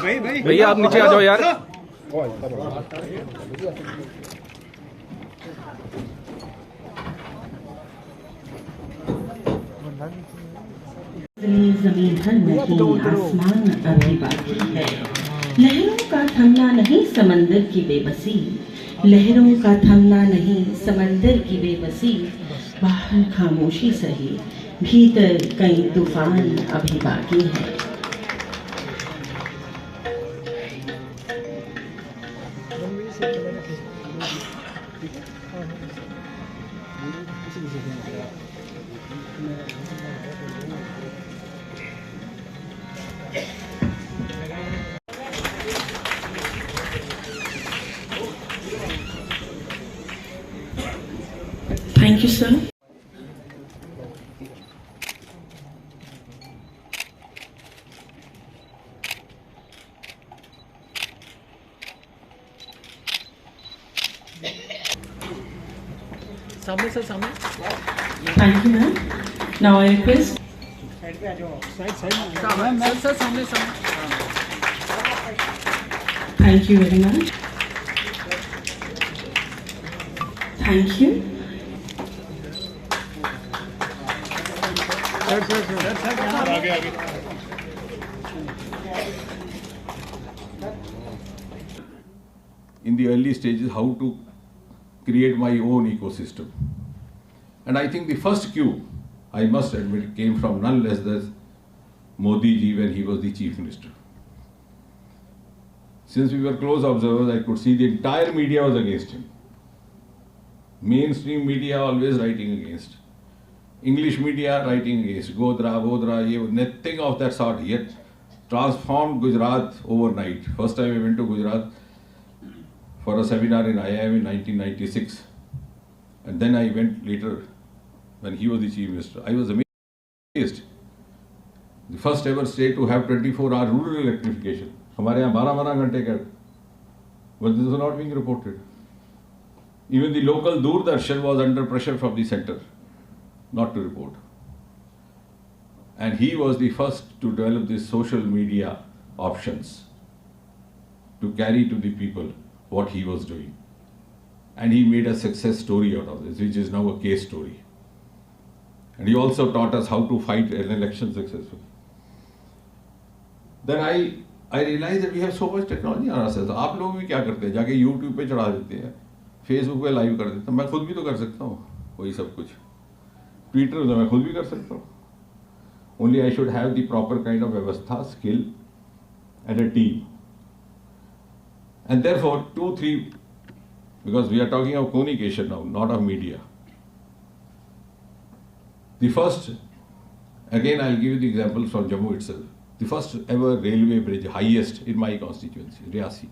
भैया आप नीचे आ जाओ यार। जमीन पर नहीं, आसमान अभी बाकी है। लहरों का थमना नहीं समंदर की बेबसी, लहरों का थमना नहीं समंदर की बेबसी। बाहर खामोशी सही, भीतर कई तूफान अभी बाकी है। Thank you, sir. सामने सर, सामने। Thank you, ma'am. Now I request. Sir सामने सामने। Thank you very much. Thank you. आगे। In the early stages, how to create my own ecosystem. And I think the first cue, I must admit, came from none less than Modi ji when he was the chief minister. Since we were close observers, I could see the entire media was against him. Mainstream media always writing against. English media writing against. Godra, Bodra, nothing of that sort. Yet transformed Gujarat overnight. First time I went to Gujarat for a seminar in IIM in 1996. And then I went later when he was the chief minister. I was amazed. The first ever state to have 24-hour rural electrification. हमारे यहाँ 12 घंटे का, but this was not being reported. Even the local Doordarshan was under pressure from the center not to report. And he was the first to develop these social media options to carry to the people what he was doing. And he made a success story out of this, which is now a case story. And he also taught us how to fight an election successfully. Then I realized that we have so much technology on ourselves. आप लोग भी क्या करते हैं, जाके YouTube पे चढ़ा देते हैं, Facebook पे लाइव कर देते हैं। मैं खुद भी तो कर सकता हूँ वही सब कुछ। Twitter तो मैं खुद भी कर सकता हूँ। Only I should have the proper kind of व्यवस्था, skill and a team. And therefore, because we are talking of communication now, not of media. The first, again I'll give you the examples from Jammu itself. The first ever railway bridge, highest in my constituency, Riyasi.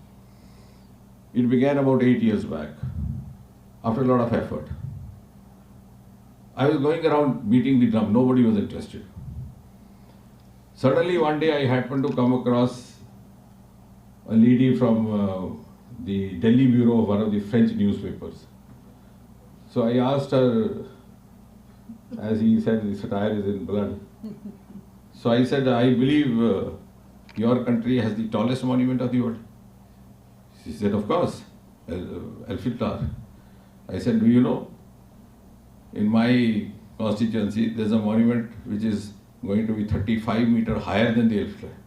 It began about 8 years back, after a lot of effort. I was going around beating the drum, nobody was interested. Suddenly one day I happened to come across a lady from the Delhi bureau of one of the French newspapers. So I asked her, as he said, the satire is in blood. So I said, I believe your country has the tallest monument of the world. She said, of course, Eiffel Tower. I said, do you know, in my constituency, there's a monument which is going to be 35 meters higher than the Eiffel Tower.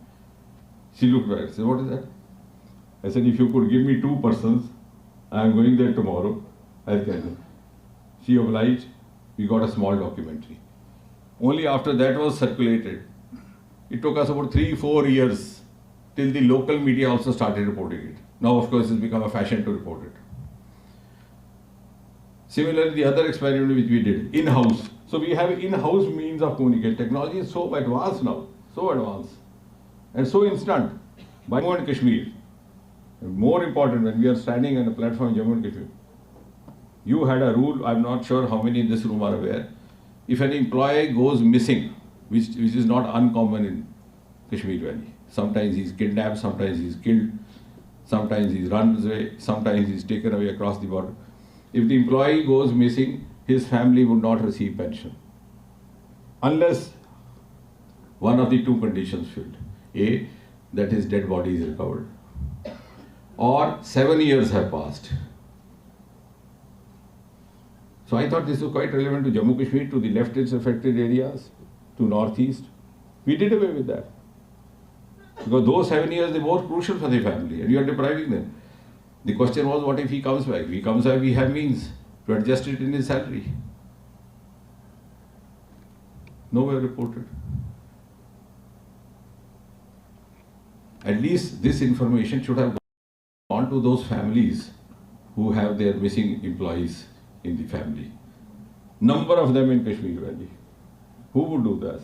She looked back and said, what is that? I said, if you could give me 2 persons, I am going there tomorrow, I'll tell you. She obliged, we got a small documentary. Only after that was circulated. It took us about 3-4 years till the local media also started reporting it. Now, of course, it's become a fashion to report it. Similarly, the other experiment which we did, in-house. So we have in-house means of communication. Technology is so advanced now, so advanced and so instant. By Jammu and Kashmir, more important, when we are standing on a platform in Jammu and Kashmir, you had a rule, I'm not sure how many in this room are aware. If an employee goes missing, which is not uncommon in Kashmir Valley, sometimes he's kidnapped, sometimes he's killed, sometimes he runs away, sometimes he's taken away across the border. If the employee goes missing, his family would not receive pension unless one of the 2 conditions filled. A, that his dead body is recovered. Or 7 years have passed. So I thought this was quite relevant to Jammu and Kashmir, to the leftist affected areas, to northeast. We did away with that. Because those 7 years, they were crucial for the family, and you are depriving them. The question was, what if he comes back? If he comes back, we have means to adjust it in his salary. Nowhere reported. At least this information should have gone to those families who have their missing employees in the family. Number of them in Kashmir Valley. Who would do that?